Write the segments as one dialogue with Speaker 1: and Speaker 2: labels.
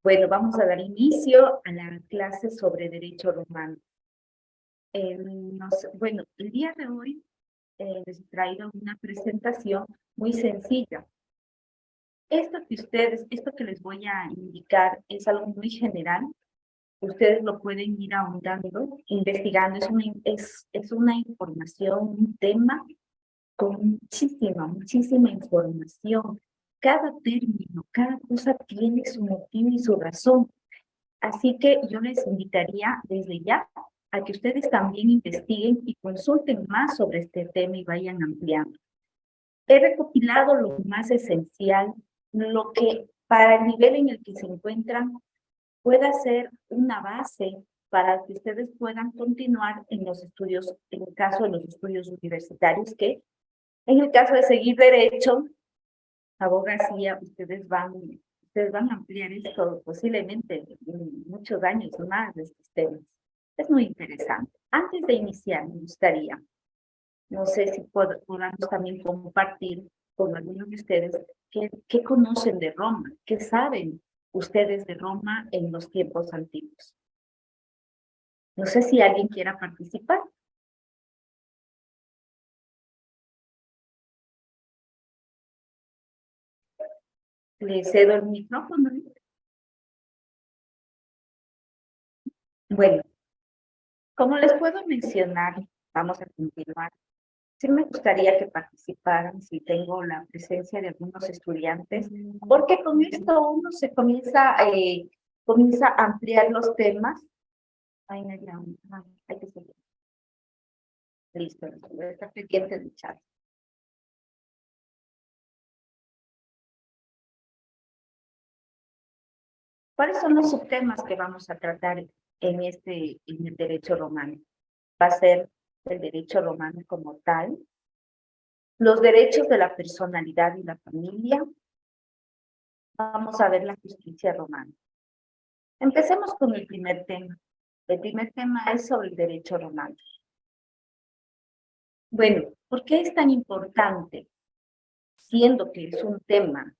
Speaker 1: Bueno, vamos a dar inicio a la clase sobre derecho romano. Bueno, el día de hoy les he traído una presentación muy sencilla. Esto que les voy a indicar es algo muy general. Ustedes lo pueden ir ahondando, investigando. Es una información, un tema con muchísima información. Cada término, cada cosa tiene su motivo y su razón. Así que yo les invitaría desde ya a que ustedes también investiguen y consulten más sobre este tema y vayan ampliando. He recopilado lo más esencial, lo que para el nivel en el que se encuentran pueda ser una base para que ustedes puedan continuar en los estudios, en el caso de los estudios universitarios, que en el caso de seguir derecho, abogacía, ustedes van a ampliar esto posiblemente en muchos años más de estos temas. Es muy interesante. Antes de iniciar, me gustaría, no sé si podamos también compartir con algunos de ustedes qué conocen de Roma, qué saben ustedes de Roma en los tiempos antiguos. No sé si alguien quiera participar. Le cedo el micrófono. Bueno, como les puedo mencionar, vamos a continuar. Sí me gustaría que participaran si tengo la presencia de algunos estudiantes, porque con esto uno se comienza a ampliar los temas. Ay, hay que seguir. Listo, voy a estar pendiente del chat. ¿Cuáles son los subtemas que vamos a tratar en el derecho romano? Va a ser el derecho romano como tal, los derechos de la personalidad y la familia. Vamos a ver la justicia romana. Empecemos con el primer tema. El primer tema es sobre el derecho romano. Bueno, ¿por qué es tan importante? Siendo que es un tema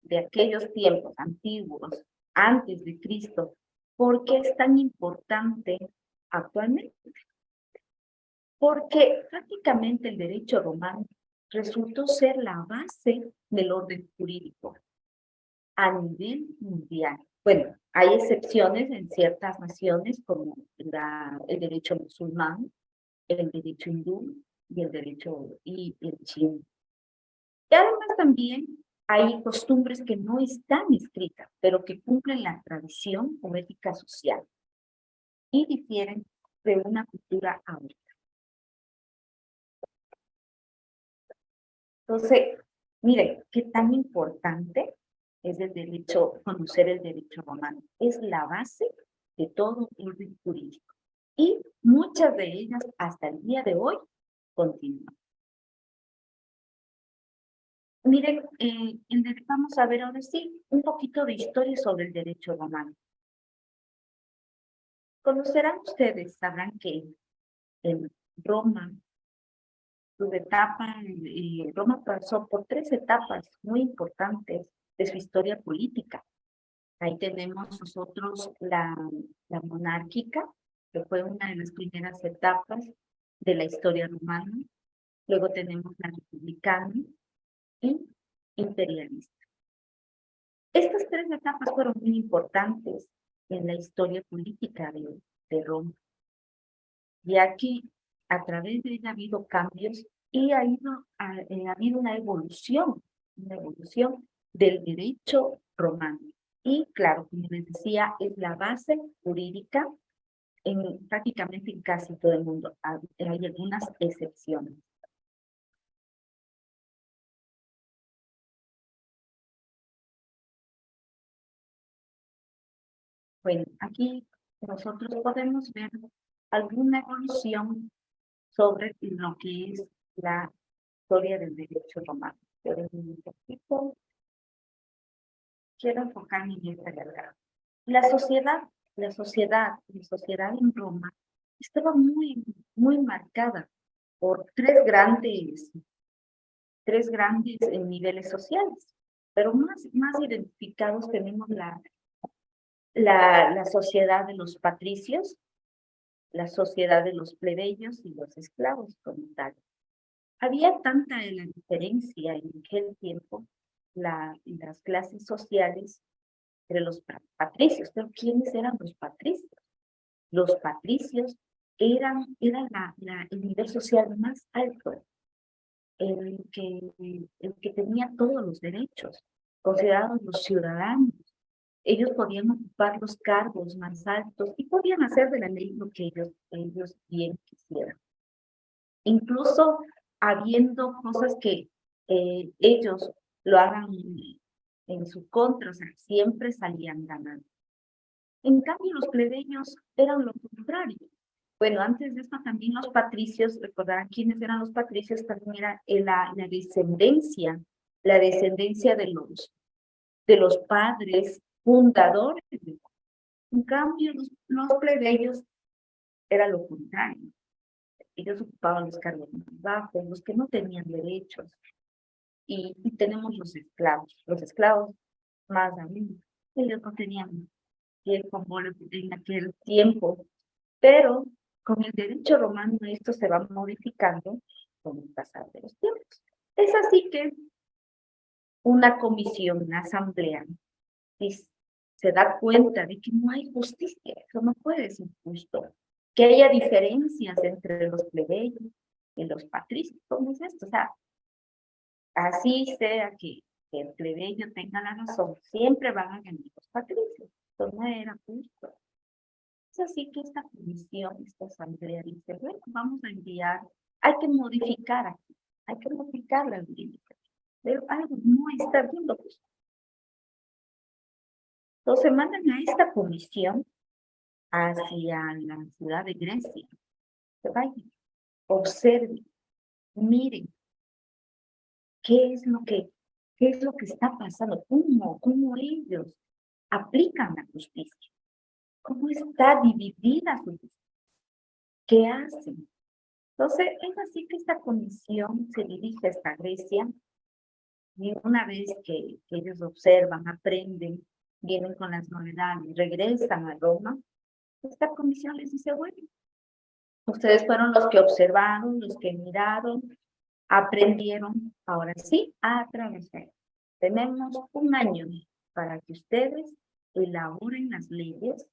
Speaker 1: de aquellos tiempos antiguos, antes de Cristo, ¿por qué es tan importante actualmente? Porque prácticamente el derecho romano resultó ser la base del orden jurídico a nivel mundial. Bueno, hay excepciones en ciertas naciones como el derecho musulmán, el derecho hindú y el chino. Y además también hay costumbres que no están escritas, pero que cumplen la tradición o ética social y difieren de una cultura a otra. Entonces, miren, qué tan importante es conocer el derecho romano. Es la base de todo orden jurídico. Y muchas de ellas hasta el día de hoy continúan. Miren, vamos a ver ahora sí un poquito de historia sobre el derecho romano. Conocerán ustedes, sabrán que en Roma, Roma pasó por 3 etapas muy importantes de su historia política. Ahí tenemos nosotros la monárquica, que fue una de las primeras etapas de la historia romana. Luego tenemos la republicana y imperialista. Estas 3 etapas fueron muy importantes en la historia política de Roma, ya que a través de ella ha habido cambios y ha habido una evolución del derecho romano. Y claro, como les decía, es la base jurídica prácticamente en casi todo el mundo. Hay algunas excepciones. Bueno, aquí nosotros podemos ver alguna evolución sobre lo que es la historia del derecho romano. Pero un poquito, quiero enfocarme en esta verdad. La sociedad en Roma estaba muy marcada por tres grandes niveles sociales, pero más identificados tenemos la sociedad de los patricios, la sociedad de los plebeyos y los esclavos como tal. Había tanta la diferencia en aquel tiempo, las clases sociales entre los patricios. Pero ¿quiénes eran los patricios? Los patricios eran el nivel social más alto, el que tenía todos los derechos, considerados los ciudadanos. Ellos podían ocupar los cargos más altos y podían hacer de la ley lo que ellos bien quisieran. Incluso habiendo cosas que ellos lo hagan en su contra, o sea, siempre salían ganando. En cambio, los plebeyos eran lo contrario. Bueno, antes de esto también los patricios, recordarán quiénes eran los patricios, también era la descendencia de los padres fundadores. En cambio, los plebeyos era lo contrario. Ellos ocupaban los cargos más bajos, los que no tenían derechos. Y tenemos los esclavos más aún. Ellos no tenían tiempo en aquel tiempo, pero con el derecho romano esto se va modificando con el pasar de los tiempos. Es así que una comisión, una asamblea, se da cuenta de que no hay justicia, eso no puede ser justo, que haya diferencias entre los plebeyos y los patricios. ¿Cómo es esto? O sea, así sea que el plebeyo tenga la razón, siempre van a ganar los patricios. Eso no era justo. Es así que esta comisión, esta asamblea dice, bueno, vamos a enviar, hay que modificar aquí, hay que modificar las leyes, pero algo no está viendo justo. Entonces mandan a esta comisión hacia la ciudad de Grecia. Que vayan, observen, miren qué es lo que está pasando, cómo ellos aplican la justicia, cómo está dividida su justicia, qué hacen. Entonces, es así que esta comisión se dirige hasta Grecia y una vez que ellos observan, aprenden, vienen con las novedades, regresan a Roma, esta comisión les dice, bueno, ustedes fueron los que observaron, los que miraron, aprendieron, ahora sí, a atravesar. Tenemos un año para que ustedes elaboren las leyes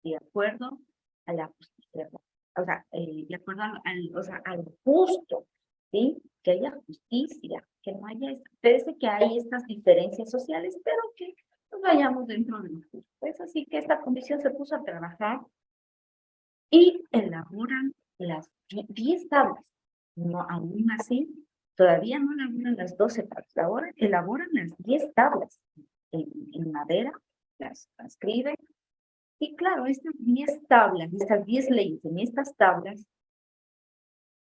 Speaker 1: de acuerdo a la justicia, o sea, de acuerdo al justo, ¿sí? Que haya justicia, que no haya, parece que hay estas diferencias sociales, pero que nos vayamos dentro de lo justo. Es así que esta comisión se puso a trabajar y elaboran las 10 tablas. No, aún así, todavía no elaboran las 12 tablas, ahora elaboran las 10 tablas en madera, las escriben. Y claro, estas 10 tablas, estas 10 leyes en estas tablas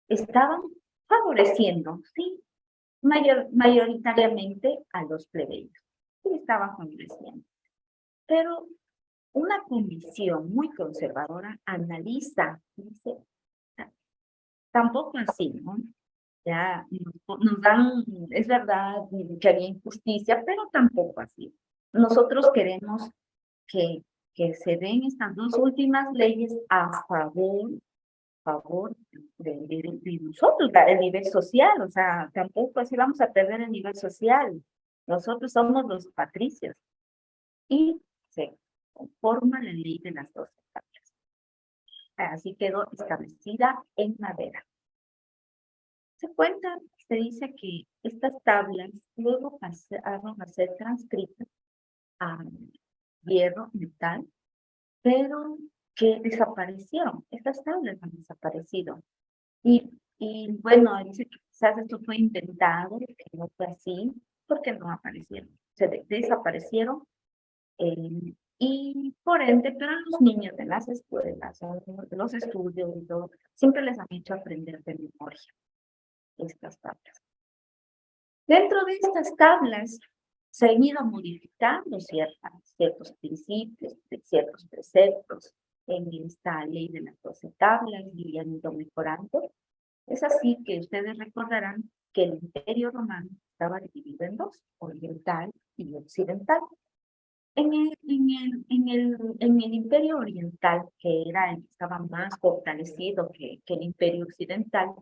Speaker 1: estaban favoreciendo, sí, mayoritariamente a los plebeyos. Sí, estaban favoreciendo. Pero una comisión muy conservadora analiza, dice, tampoco así, ¿no? Ya nos dan, es verdad que había injusticia, pero tampoco así. Nosotros queremos que se den estas dos últimas leyes a favor de nosotros, el nivel social, o sea, tampoco así vamos a perder el nivel social. Nosotros somos los patricios y se conforma la ley de las 12 tablas. Así quedó establecida en madera. Se cuenta, se dice que estas tablas luego pasaron a ser transcritas a hierro, metal, pero que desaparecieron. Estas tablas han desaparecido. Y bueno, dice que quizás esto fue inventado, que no fue así, porque no aparecieron. Se desaparecieron y por ende, pero a los niños de las escuelas, de los estudios y todo, siempre les han hecho aprender de memoria estas tablas. Dentro de estas tablas se han ido modificando ciertos principios, ciertos preceptos en esta ley de las 12 tablas y han ido mejorando. Es así que ustedes recordarán que el Imperio Romano estaba dividido en dos, oriental y occidental. En en el Imperio Oriental, que era el que estaba más fortalecido que el Imperio Occidental,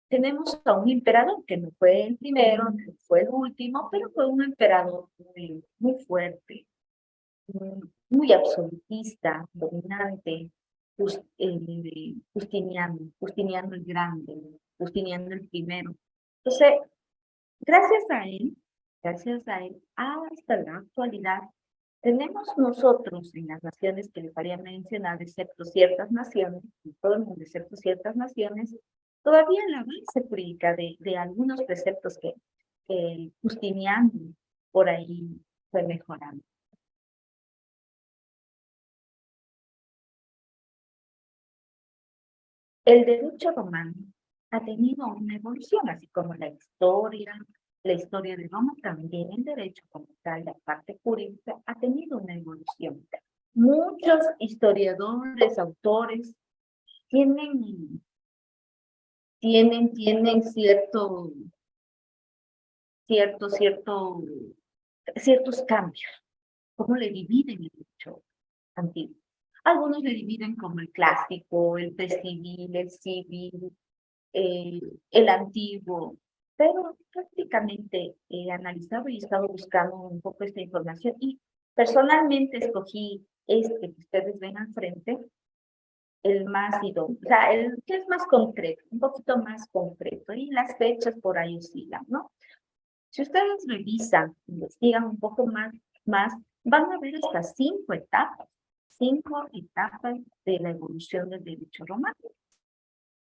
Speaker 1: tenemos a un emperador que no fue el primero, no fue el último, pero fue un emperador muy fuerte, muy absolutista, dominante, Justiniano el Grande, Justiniano el Primero. Entonces, gracias a él, hasta la actualidad, tenemos nosotros en las naciones que les había mencionado, excepto ciertas naciones, en todo el mundo excepto ciertas naciones, todavía la base jurídica de algunos preceptos que Justiniano por ahí fue mejorando. El derecho romano ha tenido una evolución, así como la historia de Roma, también el derecho como tal, la parte jurídica, ha tenido una evolución. Muchos historiadores, autores, tienen cierto, ciertos cambios. ¿Cómo le dividen el derecho antiguo? Algunos le dividen como el clásico, el precivil, el civil, el antiguo, pero prácticamente he analizado y he estado buscando un poco esta información y personalmente escogí este que ustedes ven al frente, el más idóneo, o sea, el que es más concreto, un poquito más concreto, y las fechas por ahí oscilan, ¿no? Si ustedes revisan, investigan un poco más, van a ver estas 5 etapas de la evolución del derecho romano.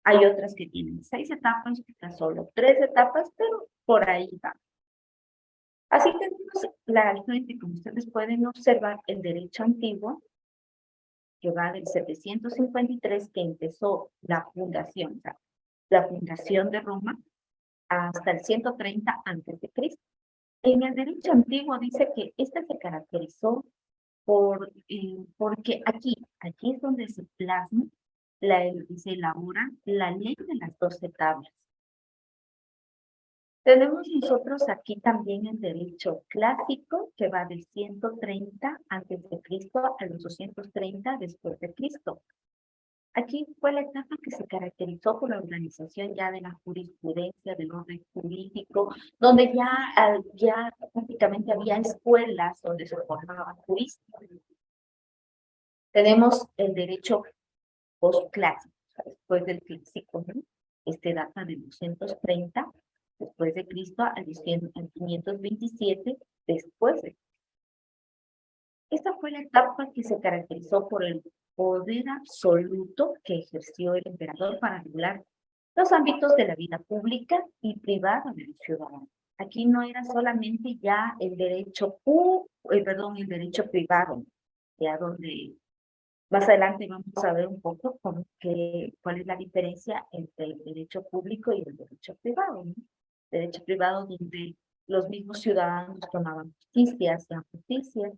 Speaker 1: Hay otras que tienen 6 etapas, otras solo 3 etapas, pero por ahí va. Así tenemos al frente, como ustedes pueden observar, el derecho antiguo, que va del 753, que empezó la fundación, o sea, la fundación de Roma, hasta el 130 antes de Cristo. En el derecho antiguo dice que este se caracterizó porque aquí es donde se plasma, se elabora la ley de las 12 tablas. Tenemos nosotros aquí también el derecho clásico, que va del 130 antes de Cristo a los 230 después de Cristo. Aquí fue la etapa que se caracterizó por la organización ya de la jurisprudencia, del orden jurídico, donde ya prácticamente había escuelas donde se formaban juristas. Tenemos el derecho postclásico, o sea, después del clásico, ¿no? Este data de 230 después de Cristo al 527 después de Cristo. Esta fue la etapa que se caracterizó por el poder absoluto que ejerció el emperador para regular los ámbitos de la vida pública y privada de los ciudadanos. Aquí no era solamente ya el derecho, el derecho privado, ya donde más adelante vamos a ver un poco cuál es la diferencia entre el derecho público y el derecho privado, ¿no? Derecho privado donde los mismos ciudadanos tomaban justicia, hacían justicia,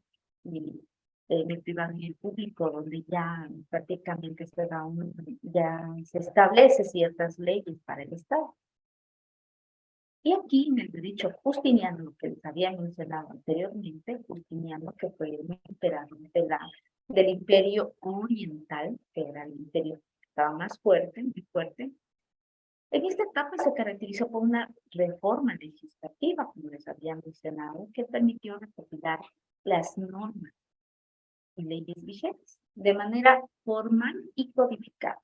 Speaker 1: y el privado y el público, donde ya prácticamente ya se establece ciertas leyes para el Estado. Y aquí en el derecho justiniano, que les había mencionado anteriormente, Justiniano, que fue el emperador del Imperio Oriental, que era el imperio que estaba más fuerte, muy fuerte. En esta etapa se caracterizó por una reforma legislativa, como les había mencionado, que permitió recopilar las normas y leyes vigentes de manera formal y codificada.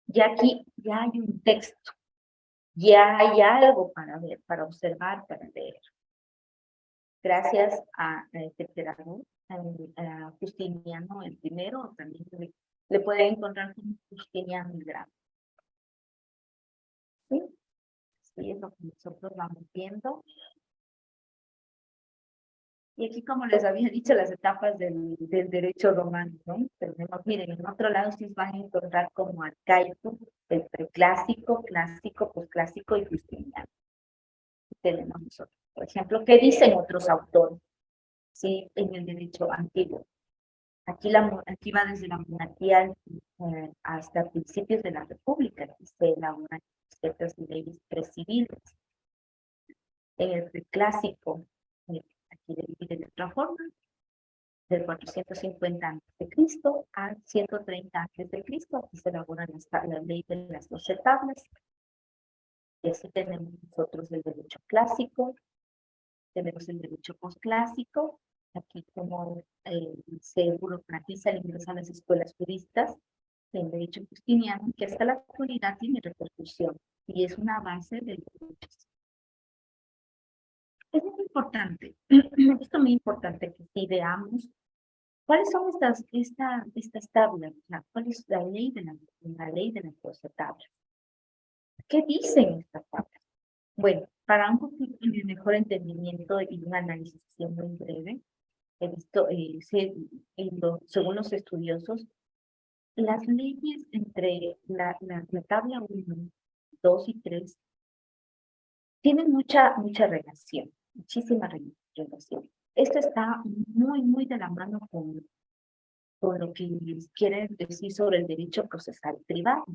Speaker 1: Y aquí ya hay un texto, ya hay algo para ver, para observar, para leer. Gracias a este emperador, a Justiniano el Primero, también le pueden encontrar como Justiniano el Grande. ¿Sí? Sí, es lo que nosotros vamos viendo. Y aquí, como les había dicho, las etapas del derecho romano, ¿no? Tenemos, miren, en otro lado sí van a encontrar como arcaico, el preclásico, clásico, posclásico y justiniano. Tenemos nosotros. Por ejemplo, ¿qué dicen otros autores? Sí, en el derecho antiguo. Aquí va desde la monarquía hasta principios de la república, que se elaboran ciertas leyes preciviles. En el preclásico, aquí de otra forma, del 450 a.C. al 130 a.C. Aquí se elabora la ley de las 12 tablas. Y así tenemos nosotros el derecho clásico, tenemos el derecho posclásico. Aquí como se burocratiza el ingreso a las escuelas juristas, el derecho justiniano, que hasta la actualidad tiene repercusión y es una base del derecho. Es muy importante, esto es muy importante que sí veamos cuáles son estas tablas, cuál es la ley de las 12 tablas. ¿Qué dicen estas tablas? Bueno, para un poquito de mejor entendimiento y un análisis muy breve, he visto, según los estudiosos, las leyes entre la tabla 1, 2 y 3 tienen mucha relación, muchísima relación. Esto está muy de la mano con lo que quiere decir sobre el derecho procesal privado.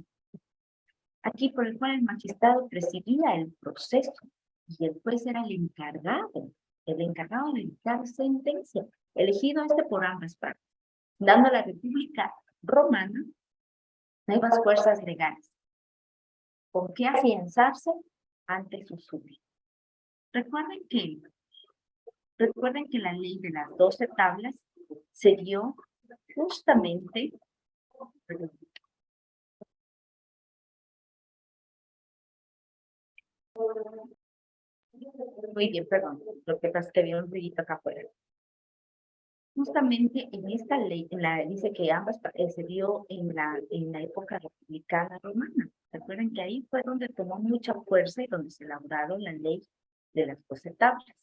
Speaker 1: Aquí por el cual el magistrado presidía el proceso y el juez era el encargado de dictar sentencia, elegido por ambas partes, dando a la República Romana nuevas fuerzas legales, con que afianzarse ante sus súbditos. Recuerden que la ley de las 12 tablas se dio justamente muy bien, perdón, lo que pasa es que había un ruidito acá afuera. Justamente en esta ley, dice que ambas se dio en la época republicana romana. Recuerden que ahí fue donde tomó mucha fuerza y donde se elaboraron la ley de las 12 tablas.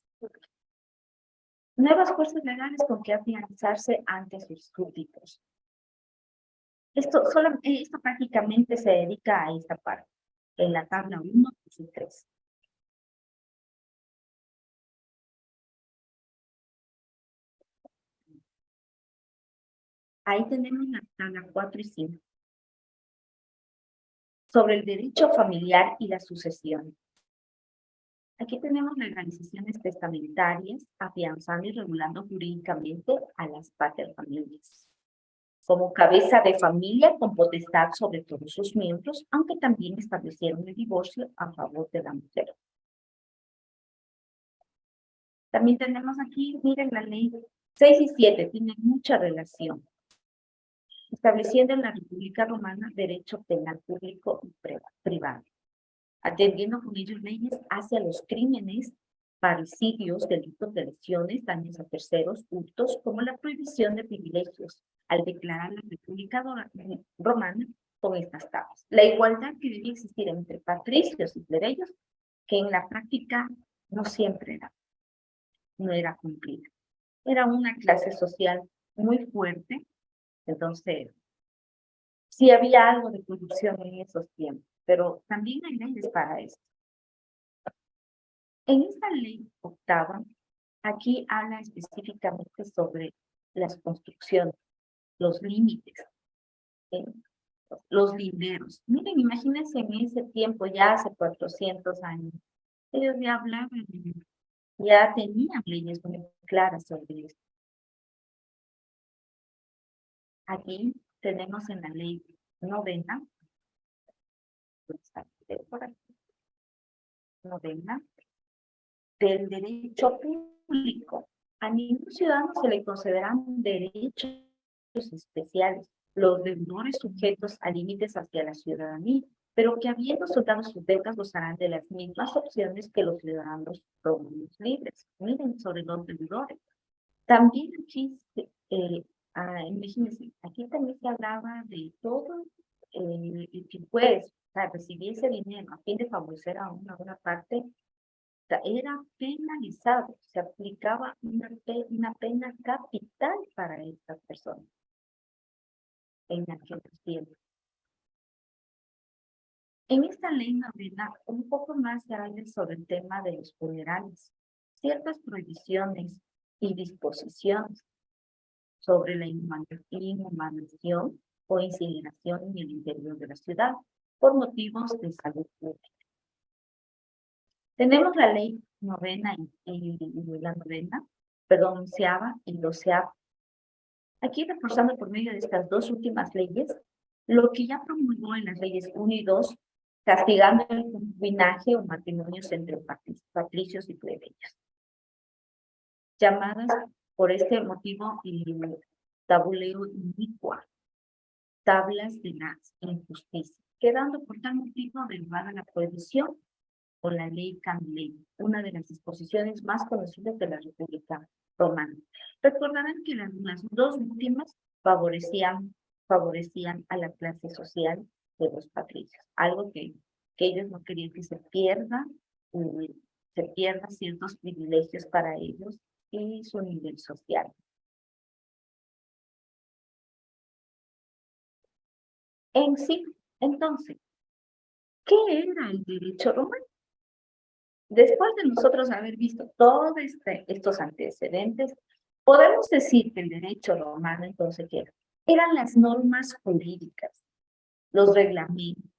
Speaker 1: Nuevas fuerzas legales con que afianzarse ante sus súbditos. Esto prácticamente se dedica a esta parte, en la tabla 1 y 3. Ahí tenemos la tabla 4 y 5. Sobre el derecho familiar y la sucesión. Aquí tenemos legalizaciones testamentarias, afianzando y regulando jurídicamente a las paterfamilias. Como cabeza de familia con potestad sobre todos sus miembros, aunque también establecieron el divorcio a favor de la mujer. También tenemos aquí, miren, la ley 6 y 7, tienen mucha relación. Estableciendo en la República Romana derecho penal público y privado, atendiendo con ellos leyes hacia los crímenes, parricidios, delitos de lesiones, daños a terceros, hurtos, como la prohibición de privilegios, al declarar la República Romana con estas tablas. La igualdad que debía existir entre patricios y plebeyos, que en la práctica no siempre no era cumplida. Era una clase social muy fuerte, entonces sí había algo de corrupción en esos tiempos, pero también hay leyes para esto. En esta ley octava, aquí habla específicamente sobre las construcciones, los límites, los linderos. Miren, imagínense en ese tiempo, ya hace 400 años, ellos ya hablaban, ya tenían leyes muy claras sobre esto. Aquí tenemos en la ley novena, del derecho público. A ningún ciudadano se le concederán derechos especiales, los deudores sujetos a límites hacia la ciudadanía, pero que habiendo soldado sus deudas gozarán de las mismas opciones que los ciudadanos romanos libres. Miren sobre los deudores. También aquí, imagínense, aquí también se hablaba de todo el que pues, recibiese dinero a fin de favorecer a una parte, era penalizado, se aplicaba una pena capital para estas personas en aquellos tiempos. En esta ley novena, un poco más se habla sobre el tema de los funerales, ciertas prohibiciones y disposiciones sobre la inhumación o incineración en el interior de la ciudad por motivos de salud pública. Tenemos la ley novena y la novena, perdón, onceava y doceava. Aquí reforzando por medio de estas dos últimas leyes, lo que ya promulgó en las leyes 1 y 2, castigando el concubinaje o matrimonios entre patricios y plebeyos, llamadas por este motivo tabuleo iniqua, tablas de la injusticia, quedando por tal motivo derivada la prohibición o la ley Candileia, una de las disposiciones más conocidas de la República Romana. Recordarán que las dos últimas favorecían a la clase social de los patricios, algo que ellos no querían que se pierda ciertos privilegios para ellos y su nivel social. En sí, entonces, ¿qué era el derecho romano? Después de nosotros haber visto todos estos antecedentes, podemos decir que el derecho romano entonces eran las normas jurídicas, los reglamentos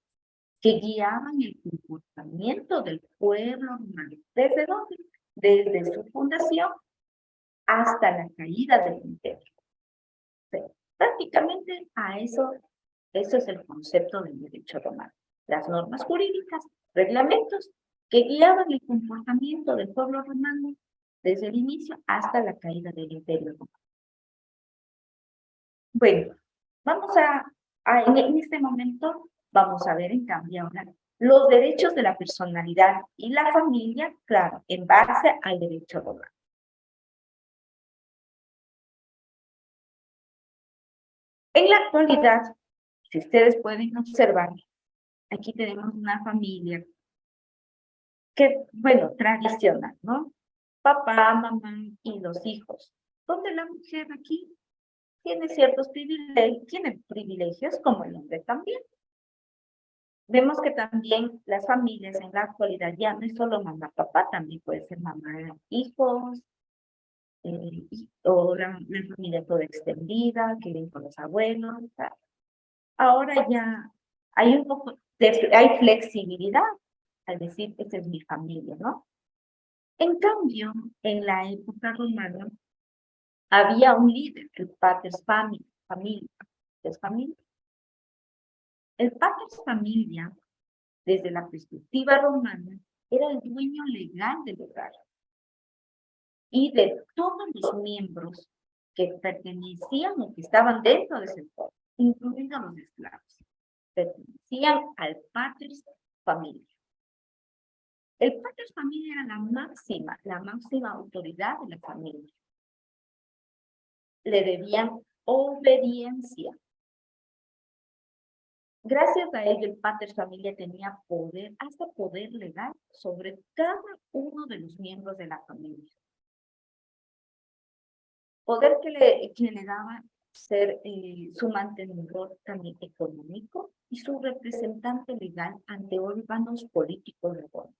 Speaker 1: que guiaban el comportamiento del pueblo romano. ¿Desde dónde? Desde su fundación hasta la caída del imperio. Pero prácticamente eso es el concepto del derecho romano. Las normas jurídicas, reglamentos que guiaban el comportamiento del pueblo romano desde el inicio hasta la caída del imperio romano. Bueno, vamos en este momento vamos a ver en cambio ahora los derechos de la personalidad y la familia, claro, en base al derecho romano. En la actualidad, si ustedes pueden observar, aquí tenemos una familia que, bueno, tradicional, ¿no? Papá, mamá y los hijos, donde la mujer aquí tiene ciertos privilegios como el hombre también. Vemos que también las familias en la actualidad ya no es solo mamá, papá, también puede ser mamá, hijos, o la familia toda extendida, que viven con los abuelos. O sea, ahora ya hay un poco hay flexibilidad al decir, esta es mi familia, ¿no? En cambio, en la época romana, había un líder, el pater familia. El pater familia, desde la perspectiva romana, era el dueño legal del hogar y de todos los miembros que pertenecían o que estaban dentro de ese pueblo, incluidos los esclavos, pertenecían al pater familia. El pater familia era la máxima autoridad de la familia. Le debían obediencia. Gracias a ello, el pater familia tenía poder, hasta poder legal, sobre cada uno de los miembros de la familia. Poder que le daba ser su mantenedor también económico y su representante legal ante órganos políticos de gobierno.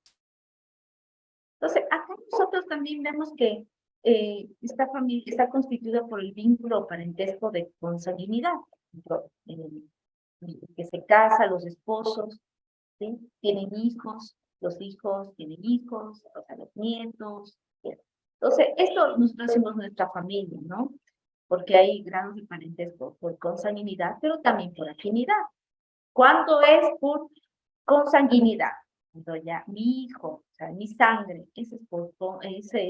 Speaker 1: Entonces, acá nosotros también vemos que esta familia está constituida por el vínculo o parentesco de consanguinidad, que se casa, los esposos, ¿sí? Tienen hijos, los hijos tienen hijos, o sea, los nietos. ¿Sí? Entonces, esto nosotros hacemos nuestra familia, ¿no? Porque hay grados de parentesco por consanguinidad, pero también por afinidad. ¿Cuánto es por consanguinidad? Cuando ya mi hijo, o sea, mi sangre, ese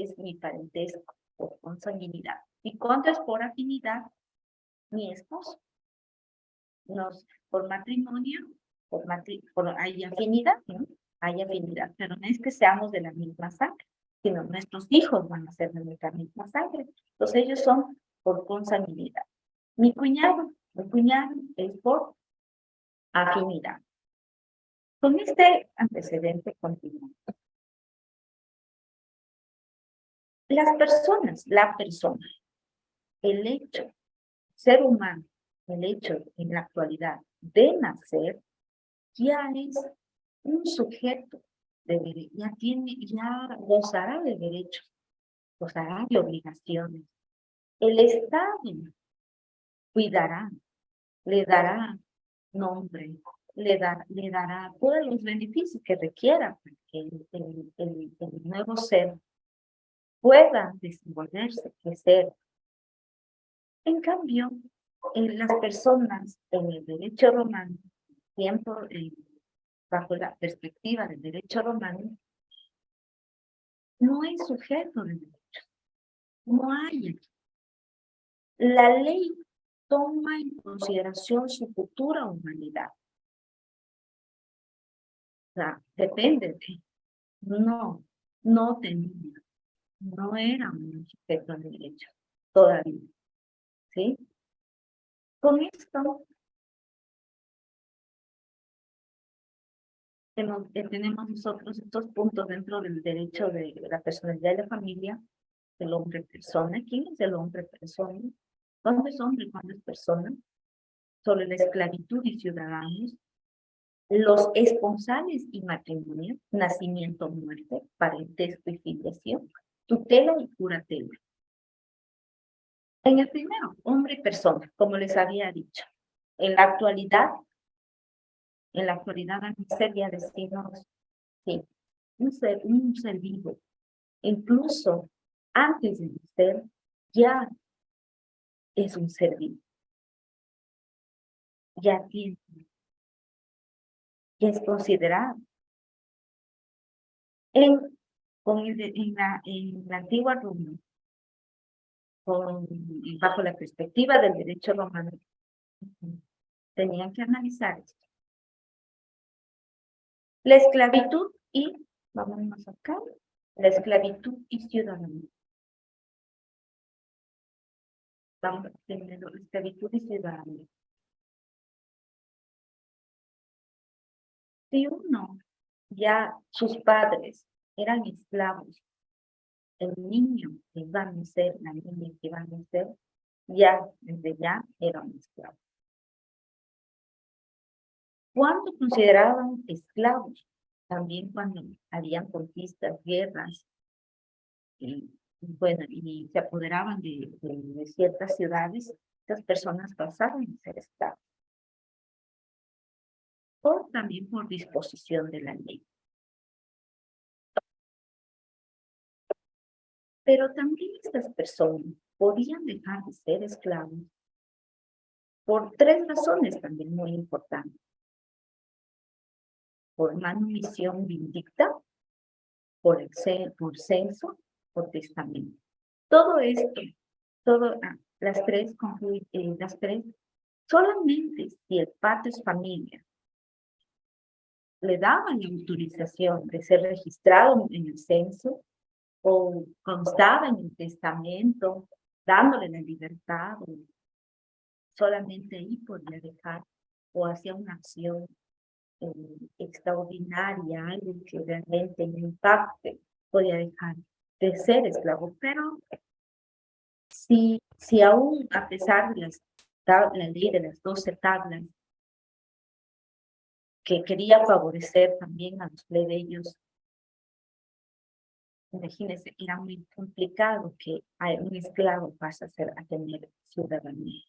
Speaker 1: es mi parentesco por consanguinidad. ¿Y cuánto es por afinidad? Mi esposo. Por matrimonio, hay afinidad, ¿no? Hay afinidad, pero no es que seamos de la misma sangre, sino nuestros hijos van a ser de nuestra misma sangre. Entonces ellos son por consanguinidad. Mi cuñado es por afinidad. Con este antecedente continuo. La persona, el hecho, ser humano, el hecho en la actualidad de nacer, ya es un sujeto ya gozará de derechos, gozará de obligaciones. El Estado cuidará, le dará nombre, le dará todos los beneficios que requiera para que el nuevo ser pueda desenvolverse, crecer. En cambio, las personas en el derecho romano, tiempo, bajo la perspectiva del derecho romano, no hay sujeto de derecho, no hay. La ley toma en consideración su futura humanidad. O sea, depende de, no tenía, no era un sujeto de derecho todavía, ¿sí? Con esto tenemos nosotros estos puntos dentro del derecho de la personalidad de la familia, el hombre persona. ¿Quién es el hombre persona? ¿Cuándo es hombre y cuándo es persona? Sobre la esclavitud y ciudadanos, los esponsales y matrimonio, nacimiento, muerte, parentesco y filiación, tutela y curatela. En el primero, hombre y persona, como les había dicho. En la actualidad al nacer ya decimos, sí, un ser vivo. Incluso antes de nacer, ya es un ser vivo. Ya tiene, ya es considerado. En la antigua Roma, bajo la perspectiva del derecho romano, tenían que analizar esto. La esclavitud y, vámonos acá, la esclavitud y ciudadanía. Vamos primero, la esclavitud y ciudadanía. Si uno, ya sus padres eran esclavos, el niño que iba a nacer, la niña que iba a nacer, ya, desde ya era un esclavo. ¿Cuándo consideraban esclavos? También cuando habían conquistas, guerras, y bueno, y se apoderaban de ciertas ciudades, estas personas pasaron a ser esclavos. O también por disposición de la ley. Pero también estas personas podían dejar de ser esclavos por tres razones también muy importantes. Por manumisión vindicta, por censo, por testamento. Todo esto, las tres, solamente si el pater familia le daban la autorización de ser registrado en el censo o constaba en el testamento, dándole la libertad, o solamente ahí podía dejar o hacía una acción extraordinaria, algo que realmente impacte, podía dejar de ser esclavo. Pero si aún, a pesar de la ley de las 12 tablas, que quería favorecer también a los plebeyos, imagínense, era muy complicado que un esclavo pase a tener ciudadanía.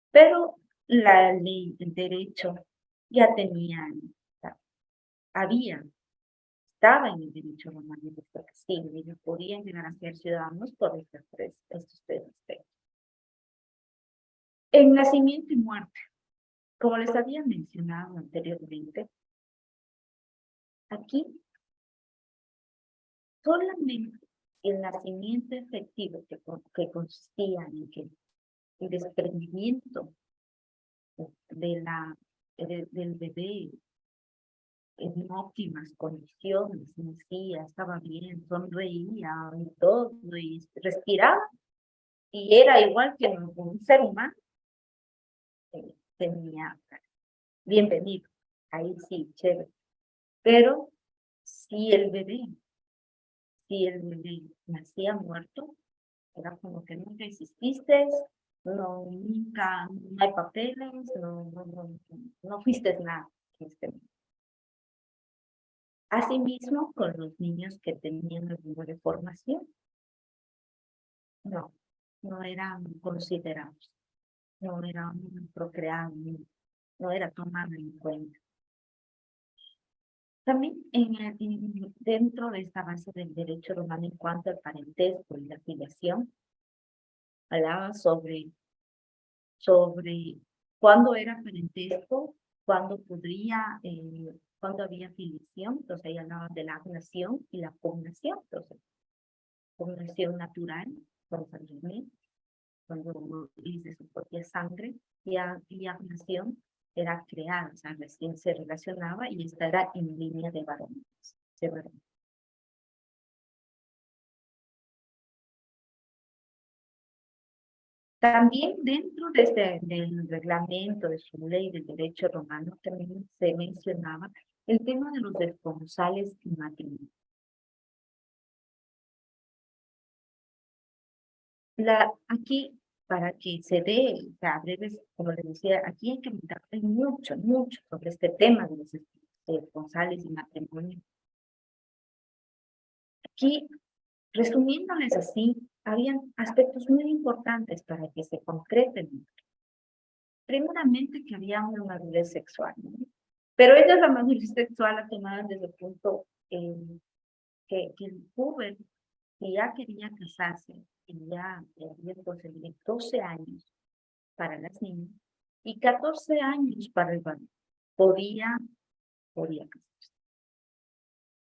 Speaker 1: Pero la ley del derecho ya tenía, estaba en el derecho romano, porque sí, ellos podían llegar a ser ciudadanos por estos tres aspectos. En nacimiento y muerte, como les había mencionado anteriormente, aquí solamente el nacimiento efectivo que consistía en que el desprendimiento del bebé en óptimas condiciones, nacía, estaba bien, sonreía y todo, y respiraba, y era igual que un ser humano, tenía bienvenido, ahí sí, chévere. Pero si el bebé nacía muerto, era como que nunca exististe, nunca, no hay papeles, no fuiste nada. Asimismo, con los niños que tenían alguna deformación, no eran considerados, no eran procreados, no era tomado en cuenta. También dentro de esta base del derecho romano en cuanto al parentesco y la filiación, hablaba sobre sobre cuándo era parentesco, cuándo cuándo había filiación. Entonces ahí hablaban de la ablación y la cognación. Entonces, cognación natural, por sanguínea, cuando uno es de su propia sangre, y ablación era creada, o sea, recién se relacionaba, y esta era en línea de varones. También dentro de del reglamento, de su ley del derecho romano, también se mencionaba el tema de los esponsales y matrimonio. Aquí, para que se dé, o sea, breves, como les decía, aquí hay que meditar mucho, mucho sobre este tema de los esponsales y matrimonio. Aquí, resumiéndoles así, habían aspectos muy importantes para que se concreten. Primeramente, que había una madurez sexual, ¿no? Pero ellos la madurez sexual la tomaban desde el punto que el joven que ya quería casarse y ya había conseguido 12 años para las niñas y 14 años para el varón, podía casarse.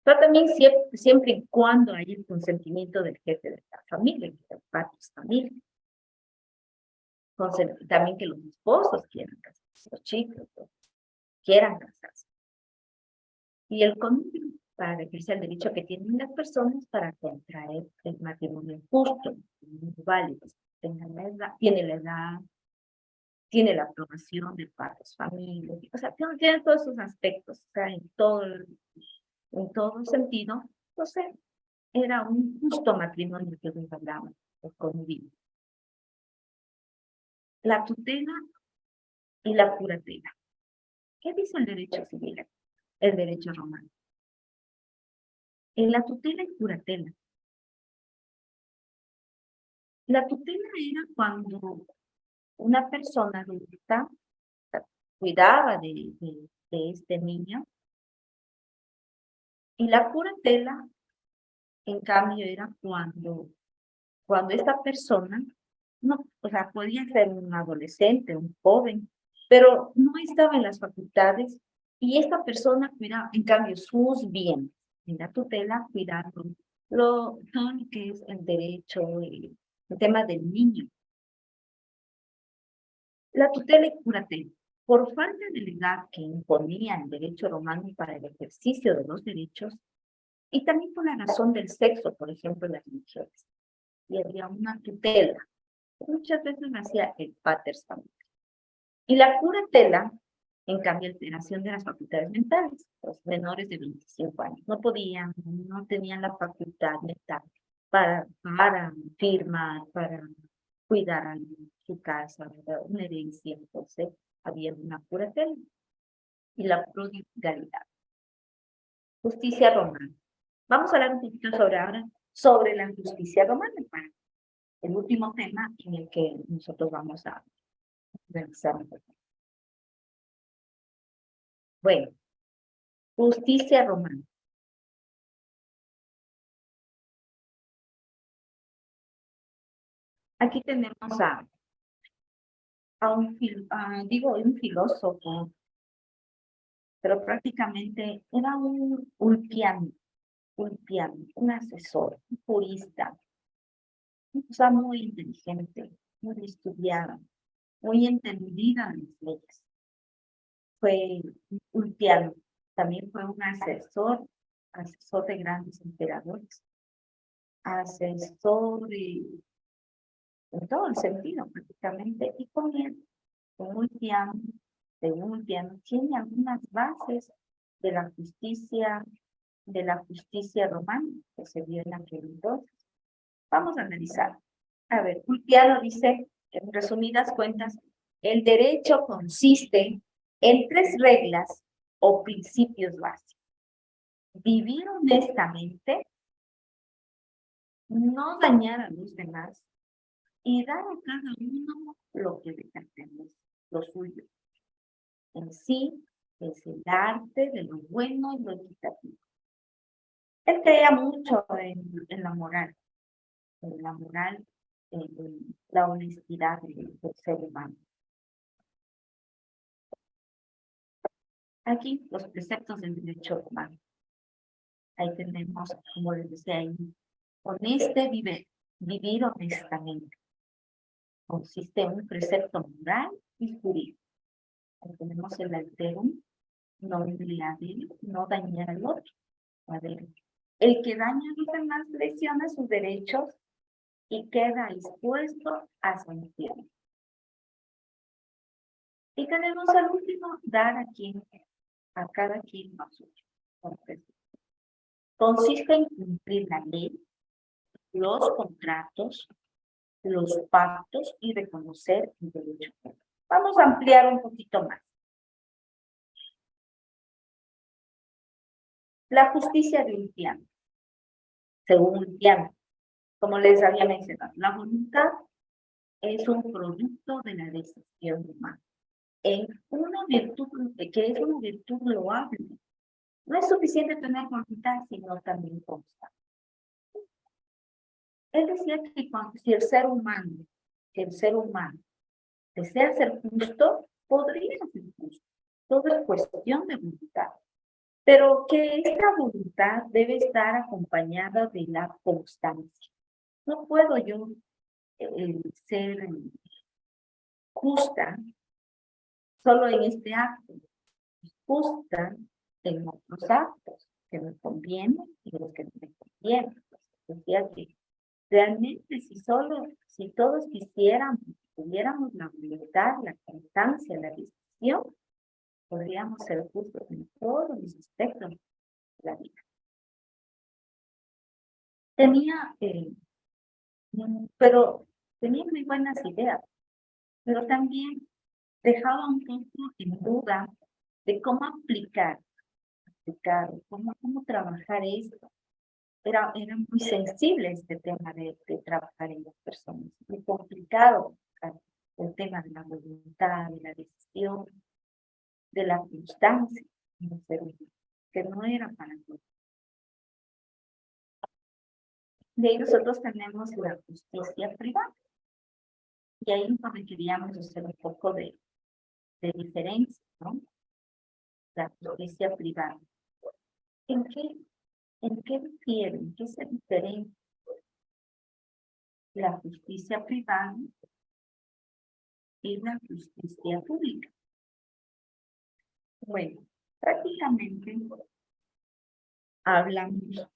Speaker 1: Pero también siempre y cuando haya el consentimiento del jefe de la familia, que el padre es familia. También que los esposos quieran casarse, los chicos quieran casarse. Y el cónyuge para ejercer el derecho que tienen las personas para contraer el matrimonio justo, válido, tiene la edad, tiene la aprobación de padres, familias, o sea, tiene todos esos aspectos, o sea, en todo sentido, entonces era un justo matrimonio que nos hablaba, el convivio. La tutela y la curatela. ¿Qué dice el derecho civil? El derecho romano. En la tutela y curatela. La tutela era cuando una persona adulta cuidaba de este niño, y la curatela, en cambio, era cuando esta persona, no, o sea, podía ser un adolescente, un joven, pero no estaba en las facultades, y esta persona cuidaba, en cambio, sus bienes. En la tutela, cuidando todo lo que es el derecho, el tema del niño. La tutela y curatela. Por falta de legal que imponía el derecho romano para el ejercicio de los derechos, y también por la razón del sexo, por ejemplo, en las mujeres. Y había una tutela. Muchas veces hacía el pater familias. Y la curatela, en cambio, alteración de las facultades mentales. Los menores de 25 años no tenían la facultad mental para firmar, para cuidar a su casa, una herencia. Entonces, había una curatela. Y la prodigalidad. Justicia romana. Vamos a hablar un poquito sobre la justicia romana, el último tema en el que nosotros vamos a realizar. Bueno, justicia romana. Aquí tenemos un filósofo, pero prácticamente era un ulpiano, un asesor, un jurista, una cosa muy inteligente, muy estudiada, muy entendida en las leyes. Fue ulpiano, también fue un asesor de grandes emperadores, asesor en todo el sentido prácticamente, y con él, de un piano, tiene algunas bases de la justicia romana que se dio en aquel entonces. Vamos a analizar. A ver, Ulpiano dice, en resumidas cuentas, el derecho consiste en 3 reglas o principios básicos. Vivir honestamente, no dañar a los demás y dar a cada uno lo que le pertenece, lo suyo. En sí es el arte de lo bueno y lo equitativo. Él creía mucho en la moral, en la honestidad del ser humano. Aquí los preceptos del derecho humano. Ahí tenemos, como les decía ahí, vivir honestamente. Consiste en un precepto moral y jurídico. Ahí tenemos el alterum, no inviable, no dañar al otro. A ver, el que daña a los demás lesiona sus derechos y queda expuesto a sanciones. Y tenemos al último, dar a cada quien lo suyo. Consiste en cumplir la ley, los contratos, los pactos y reconocer el derecho. Vamos a ampliar un poquito más. La justicia de un piano. Según un piano, como les había mencionado, la voluntad es un producto de la decisión humana. En una virtud, que es una virtud loable, no es suficiente tener voluntad, sino también constancia. Él decía que si el ser humano desea ser justo, podría ser justo. Todo es cuestión de voluntad. Pero que esta voluntad debe estar acompañada de la constancia. No puedo yo ser justa solo en este acto, justa en otros actos que me convienen y los que no me convienen. Decía que realmente si todos tuviéramos la voluntad, la constancia, la decisión, podríamos ser justos en todos los aspectos de la vida. Pero tenía muy buenas ideas, pero también dejaba un poco en duda de cómo aplicar, cómo trabajar esto. Era muy sensible este tema de trabajar en las personas, muy complicado el tema de la voluntad, de la decisión, de la constancia, que no era para todos. De ahí nosotros tenemos la justicia privada. Y ahí es donde queríamos hacer un poco de diferencia, ¿no? La justicia privada. ¿En qué difiere? ¿En qué se diferencia la justicia privada y la justicia pública? Bueno, prácticamente hablamos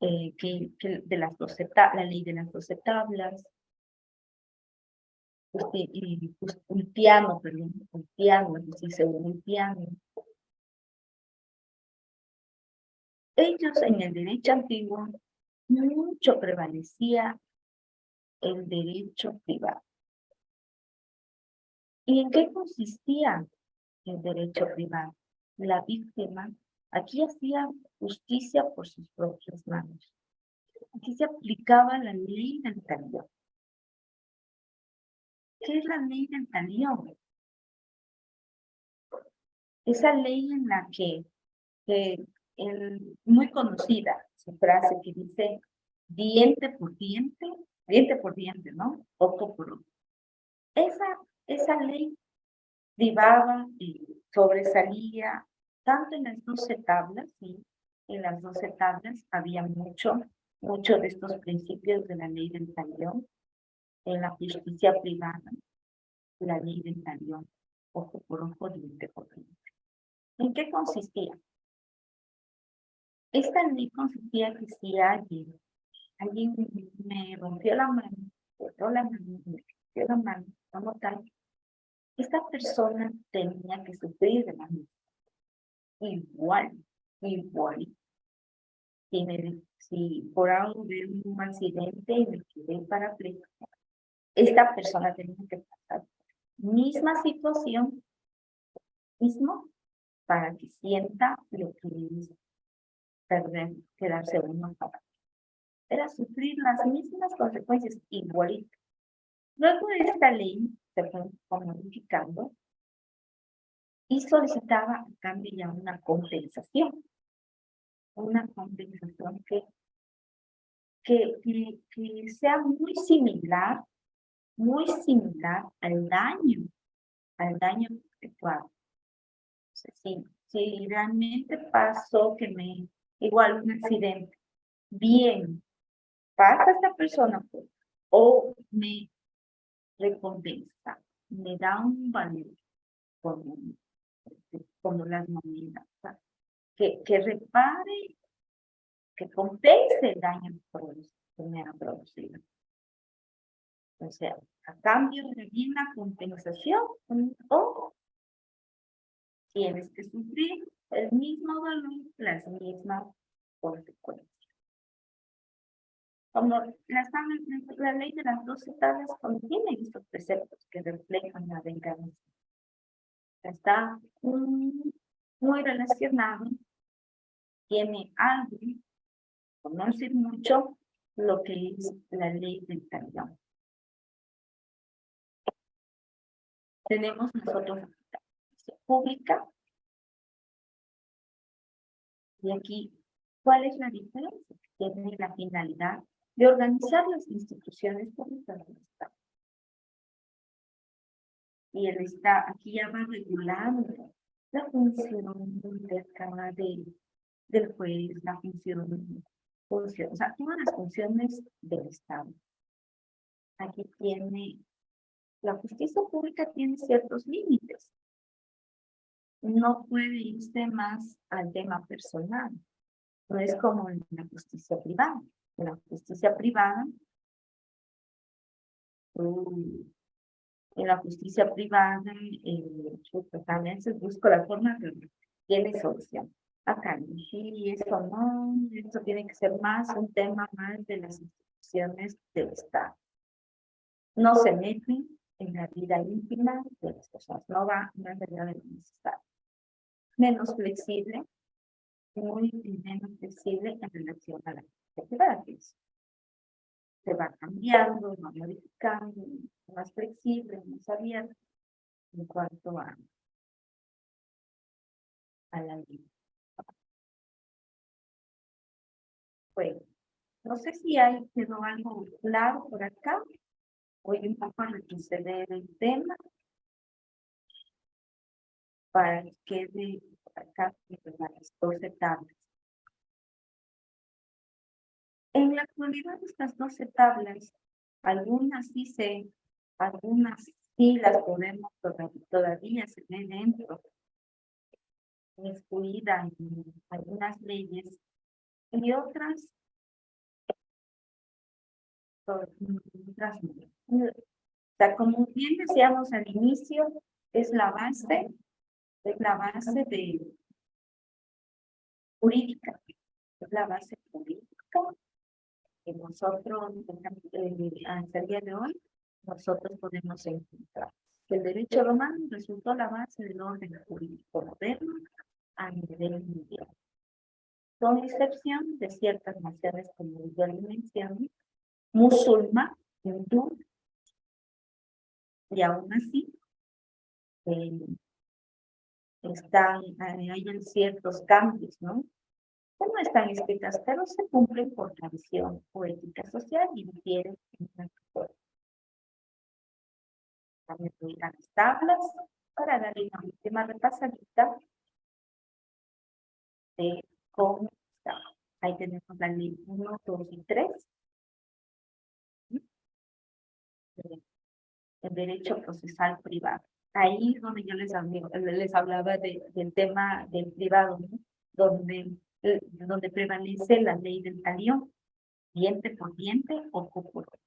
Speaker 1: de las 12 tablas, la ley de las 12 tablas, un piano, según un piano. Ellos en el derecho antiguo mucho prevalecía el derecho privado. ¿Y en qué consistía el derecho privado? La víctima aquí hacía justicia por sus propias manos. Aquí se aplicaba la ley del talión. ¿Qué es la ley del talión? Esa ley en la que muy conocida, su frase que dice diente por diente, ¿no? Ojo por ojo. Esa ley privaba y sobresalía tanto en las 12 tablas, ¿sí? En las 12 tablas había mucho de estos principios de la ley del talión. En la justicia privada, la ley del talión, ojo por ojo, diente por diente. ¿En qué consistía? Esta ley consistía que si alguien me rompió la mano, me rompió la mano, como tal, esta persona tenía que sufrir de la misma. Igual. Si por algo hubiera un accidente y me quedé parapléjica, esta persona tenía que pasar misma situación, para que sienta lo que es perder, quedarse uno para. Era sufrir las mismas consecuencias igualitas. Luego esta ley se fue modificando y solicitaba a cambio ya una compensación que sea muy similar al daño efectuado. Si realmente pasó que igual un accidente, bien, pasa esta persona pues, o me recompensa, me da un valor como, como las monedas, o sea, que repare, que compense el daño que me ha producido. O sea, a cambio de bien la compensación o tienes que sufrir el mismo dolor, las mismas consecuencias. Como la ley de las 12 tablas contiene estos preceptos que reflejan la venganza. Está muy relacionado, tiene algo, conoce mucho lo que es la ley del talión. Tenemos nosotros la justicia pública. Y aquí, ¿cuál es la diferencia? Tiene la finalidad de organizar las instituciones públicas del Estado. Y él está, aquí ya va regulando la función interna del juez, la función, o sea, todas las funciones del Estado. Aquí tiene, la justicia pública tiene ciertos límites. No puede irse más al tema personal. No es como en la justicia privada. En la justicia privada, en la justicia privada, también se busca la forma que tiene solución. Acá, y eso no, esto tiene que ser más un tema más de las instituciones del Estado. No se meten en la vida íntima de las personas, no va más allá de lo necesario. Menos flexible, muy menos flexible en relación a la sociedad. Se va cambiando, va modificando, más flexible, más abierto en cuanto a la ley. Bueno, no sé si quedó algo claro por acá. Voy un poco a retroceder el tema para que quede por acá las 12 tablas. En la actualidad estas 12 tablas, algunas sí las podemos todavía se ven dentro, excluida en algunas leyes, y otras no. O sea, como bien decíamos al inicio, es la base de jurídica, es la base jurídica que nosotros, hasta el día de hoy, nosotros podemos encontrar. El derecho romano resultó la base del orden jurídico moderno a nivel mundial, con excepción de ciertas naciones, como yo les mencioné, musulmán, hindú, y aún así hay ciertos cambios, ¿no? Que no están escritas, pero se cumplen por tradición o ética social y difieren en una cosa. También voy a las tablas para darle una última repasadita de cómo está. Ahí tenemos la ley 1, 2 y 3. El derecho procesal privado. Ahí es donde yo les hablaba del tema del privado, ¿no? Donde prevalece la ley del talión, diente por diente, ojo por ojo.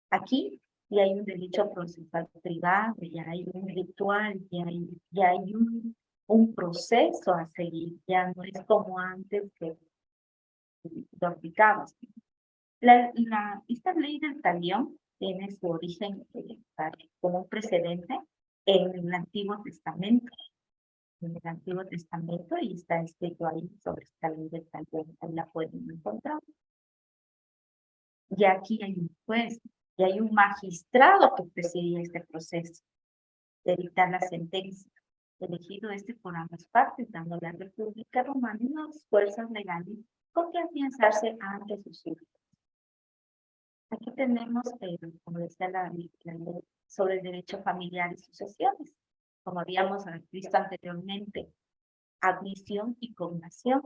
Speaker 1: Aquí ya hay un derecho procesal privado, ya hay un ritual, ya hay un proceso a seguir, ya no es como antes que lo aplicabas. Esta ley del talión tiene su origen como un precedente en el Antiguo Testamento. En el Antiguo Testamento y está escrito ahí sobre esta ley del talión, ahí la pueden encontrar. Y aquí hay un juez, y hay un magistrado que presidía este proceso de dictar la sentencia, elegido por ambas partes, dando a la República Romana unas fuerzas legales con que afianzarse ante sus hijos. Aquí tenemos, como decía la ley sobre el derecho familiar y sucesiones. como habíamos visto anteriormente, admisión y cognación.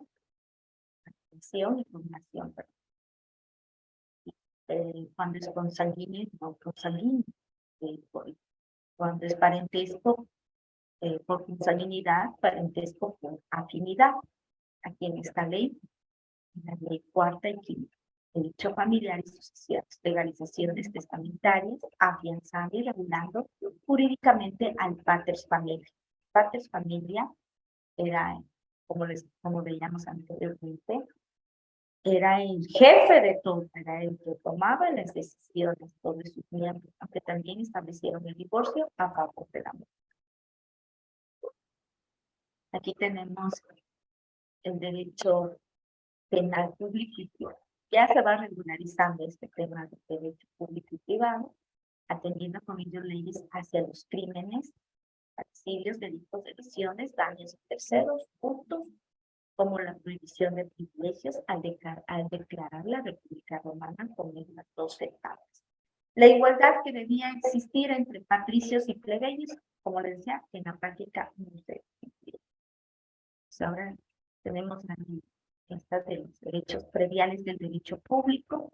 Speaker 1: Admisión y cognación, cuando es consanguíneo y no consanguíneo. Cuando es parentesco por consanguinidad, parentesco por afinidad. Aquí en esta ley, en la ley cuarta y quinta, derecho familiar y sucesiones, legalizaciones testamentarias, afianzando y regulando jurídicamente al paters familia. Paters familia era, como veíamos anteriormente, era el jefe de todo, era el que tomaba las decisiones sobre sus miembros, aunque también establecieron el divorcio a favor de la mujer. Aquí tenemos el derecho penal público y privado. Ya se va regularizando este tema del derecho público y privado, atendiendo con ello leyes hacia los crímenes, auxilios, delitos de lesiones, daños a terceros, puntos, como la prohibición de privilegios al declarar la República Romana como las dos etapas. La igualdad que debía existir entre patricios y plebeyos, como les decía, en la práctica no se cumplió. Pues ahora tenemos la ley de los derechos previales del derecho público.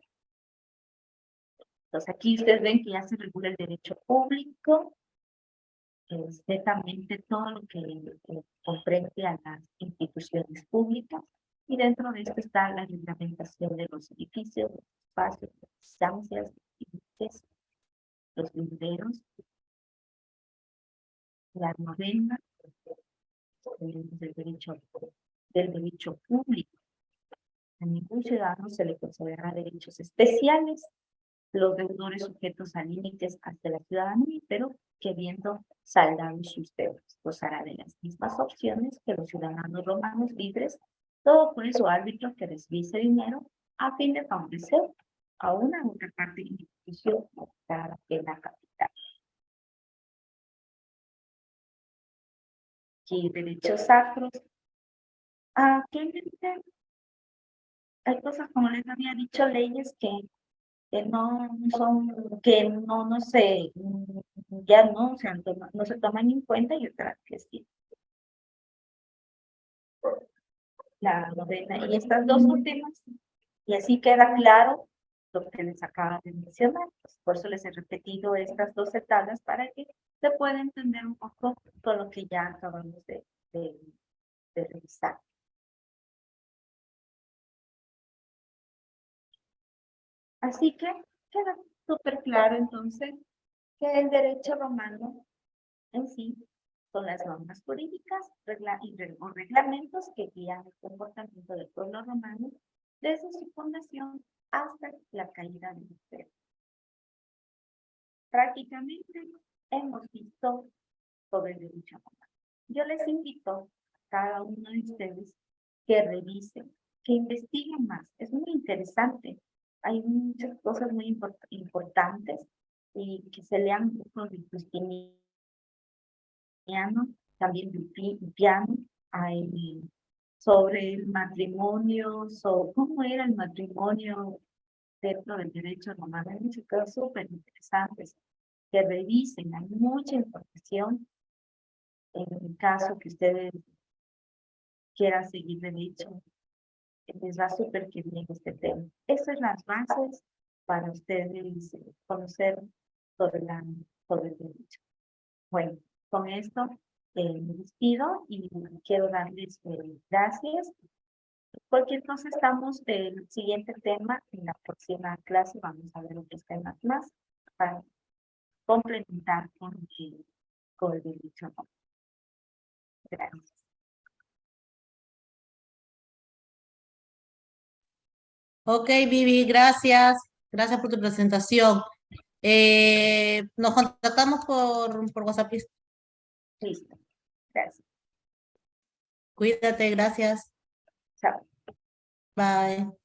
Speaker 1: Entonces aquí ustedes ven que ya se regula el derecho público, netamente todo lo que comprende a las instituciones públicas, y dentro de esto está la reglamentación de los edificios, los espacios, las distancias, límites, los linderos, la norma del derecho público. A ningún ciudadano se le concederá derechos especiales, los deudores sujetos a límites hasta la ciudadanía, pero que viendo saldado sus deudas, gozará de las mismas opciones que los ciudadanos romanos libres, todo por eso árbitro que recibiese dinero a fin de favorecer a una u otra parte de la institución en la capital. Aquí derechos sacros. Hay cosas, como les había dicho, leyes que no son, que no se, ya no se toman en cuenta, y otras que sí. La novena y estas dos últimas, y así queda claro lo que les acabo de mencionar. Pues por eso les he repetido estas dos etapas para que se pueda entender un poco todo lo que ya acabamos de revisar. Así que queda súper claro entonces que el derecho romano en sí son las normas jurídicas o reglamentos que guían el comportamiento del pueblo romano desde su fundación hasta la caída del imperio. Prácticamente hemos visto sobre el derecho romano. Yo les invito a cada uno de ustedes que revisen, que investiguen más. Es muy interesante. Hay muchas cosas muy importantes, y que se lean un poco de Justiniano, también de Piano, sobre el matrimonio, sobre cómo era el matrimonio dentro del derecho romano. Hay muchas cosas súper interesantes que revisen. Hay mucha información en el caso que ustedes quieran seguir derecho. Les va súper que bien este tema. Esas son las bases para ustedes conocer sobre el derecho. Bueno, con esto me despido y quiero darles gracias. Cualquier cosa, estamos del siguiente tema en la próxima clase. Vamos a ver otros temas más para complementar con el derecho. Gracias.
Speaker 2: Ok, Vivi, gracias. Gracias por tu presentación. Nos contactamos por WhatsApp.
Speaker 1: Listo. Gracias.
Speaker 2: Cuídate, gracias.
Speaker 1: Chao.
Speaker 2: Bye.